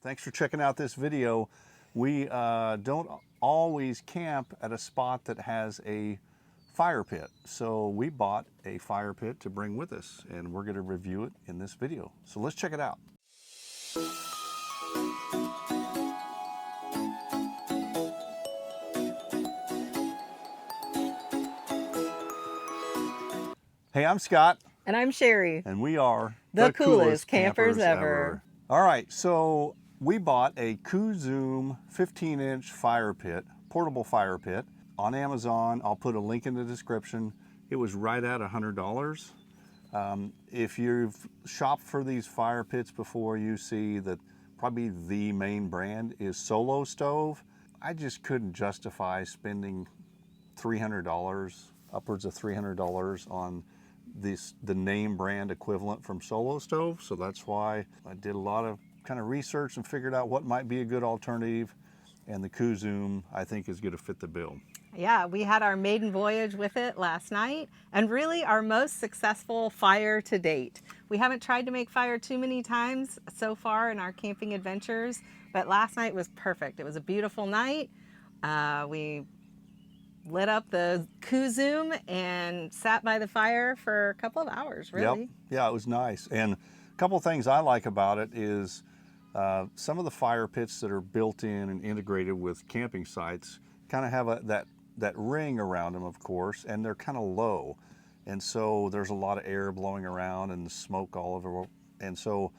Thanks for checking out this video. We don't always camp at a spot that has a fire pit. So we bought a fire pit to bring with us, and we're going to review it in this video. So let's check it out. Hey, I'm Scott. And I'm Sherry. And we are the coolest campers ever. All right, so we bought a COOZOOM 15-inch fire pit, portable fire pit, on Amazon. I'll put a link in the description. It was right at $100. If you've shopped for these fire pits before, you see that probably the main brand is Solo Stove. I just couldn't justify spending $300, upwards of $300 on the name brand equivalent from Solo Stove. So that's why I did a lot of kind of research and figured out what might be a good alternative. And the COOZOOM, I think, is going to fit the bill. Yeah, we had our maiden voyage with it last night, and really our most successful fire to date. We haven't tried to make fire too many times so far in our camping adventures, but last night was perfect. It was a beautiful night. We lit up the COOZOOM and sat by the fire for a couple of hours, really. Yep. Yeah, it was nice. And a couple of things I like about it is some of the fire pits that are built in and integrated with camping sites kind of have that ring around them, of course, and they're kind of low. And so there's a lot of air blowing around and the smoke all over. And so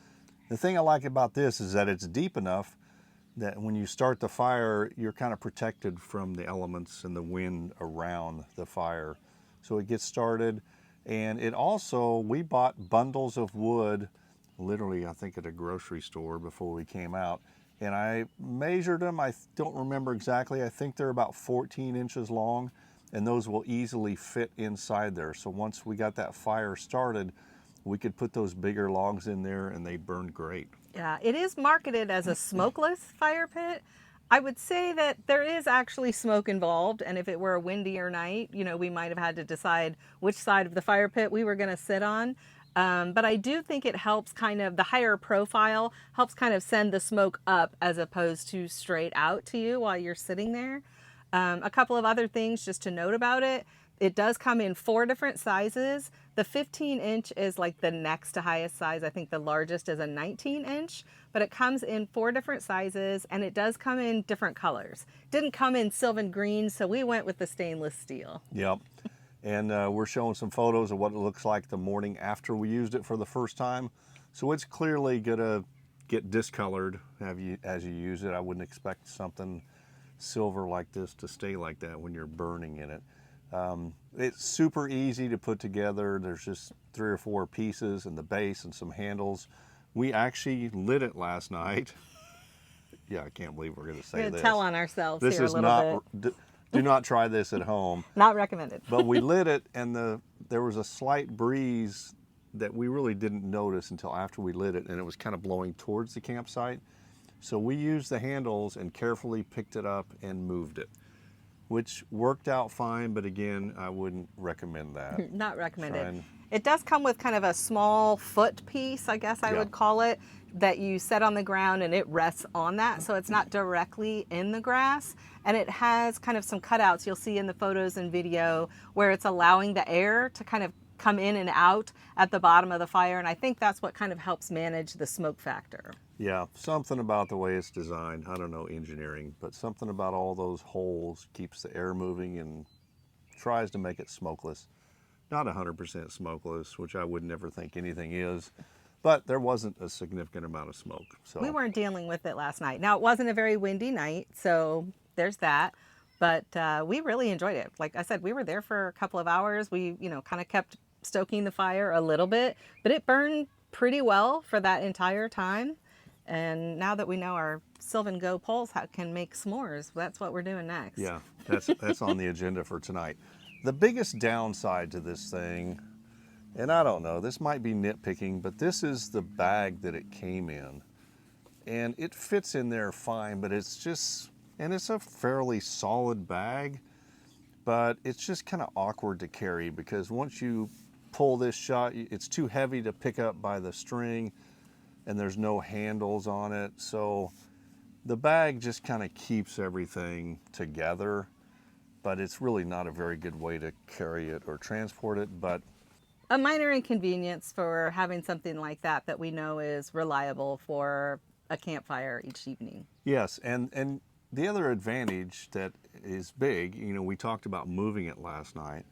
the thing I like about this is that it's deep enough that when you start the fire, you're kind of protected from the elements and the wind around the fire. So it gets started. And it also, we bought bundles of wood, literally, I think at a grocery store before we came out. And I measured them. I don't remember exactly. I think they're about 14 inches long, and those will easily fit inside there. So once we got that fire started, we could put those bigger logs in there and they burned great. Yeah, it is marketed as a smokeless fire pit. I would say that there is actually smoke involved, and if it were a windier night, you know, we might have had to decide which side of the fire pit we were going to sit on. But I do think it helps kind of, the higher profile helps kind of send the smoke up as opposed to straight out to you while you're sitting there. A couple of other things just to note about it. It does come in 4 different sizes. The 15-inch is like the next to highest size. I think the largest is a 19-inch, but it comes in 4 different sizes, and it does come in different colors. Didn't come in sylvan green, so we went with the stainless steel. Yep. And we're showing some photos of what it looks like the morning after we used it for the first time. So it's clearly gonna get discolored as you use it. I wouldn't expect something silver like this to stay like that when you're burning in it. It's super easy to put together. There's just 3 or 4 pieces and the base and some handles. We actually lit it last night. Yeah, I can't believe we're going to say We're this. Tell on ourselves this here is a little bit. Do not try this at home. Not recommended. But we lit it, and there was a slight breeze that we really didn't notice until after we lit it, and it was kind of blowing towards the campsite. So we used the handles and carefully picked it up and moved it, which worked out fine, but again, I wouldn't recommend that. Not recommended. It does come with kind of a small foot piece, I guess I would call it, that you set on the ground and it rests on that, so it's not directly in the grass. And it has kind of some cutouts you'll see in the photos and video where it's allowing the air to kind of come in and out at the bottom of the fire, and I think that's what kind of helps manage the smoke factor. Yeah, something about the way it's designed, I don't know engineering, but something about all those holes keeps the air moving and tries to make it smokeless. Not 100% smokeless, which I would never think anything is, but there wasn't a significant amount of smoke. So we weren't dealing with it last night. Now, it wasn't a very windy night, so there's that, but we really enjoyed it. Like I said, we were there for a couple of hours. We, you know, kind of kept stoking the fire a little bit, but it burned pretty well for that entire time. And now that we know our Sylvan Go poles can make s'mores, that's what we're doing next. Yeah, that's on the agenda for tonight. The biggest downside to this thing, and I don't know, this might be nitpicking, but this is the bag that it came in. And it fits in there fine, but it's just, and it's a fairly solid bag, but it's just kind of awkward to carry because once you pull this shot, it's too heavy to pick up by the string. and there's no handles on it. So the bag just kind of keeps everything together, but it's really not a very good way to carry it or transport it. But A minor inconvenience for having something like that that we know is reliable for a campfire each evening. yes, and the other advantage that is big, you know, we talked about moving it last night,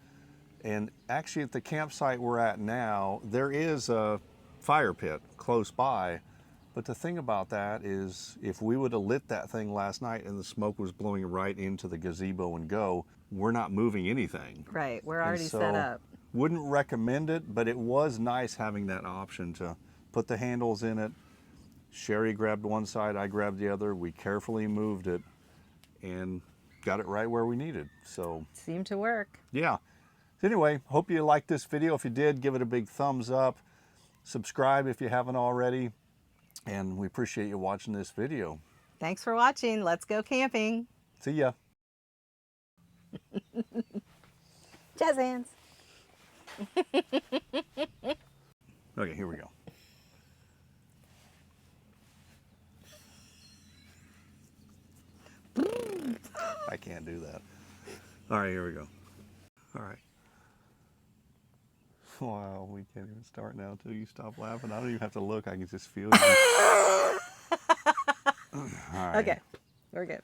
and actually at the campsite we're at now, there is a fire pit close by. But the thing about that is, if we would have lit that thing last night and the smoke was blowing right into the gazebo and go, we're not moving anything. Right, we're And already set so, up. wouldn't recommend it, but it was nice having that option to put the handles in it. Sherry grabbed one side, I grabbed the other. We carefully moved it and got it right where we needed. So, Seemed to work. yeah. Anyway, hope you liked this video. If you did, give it a big thumbs up. Subscribe if you haven't already. And we appreciate you watching this video. Thanks for watching. Let's go camping. See ya. Jazz hands. Okay, here we go. I can't do that. All right, here we go. All right. Wow, we can't even start now until you stop laughing. I don't even have to look. I can just feel you. All right. Okay, we're good.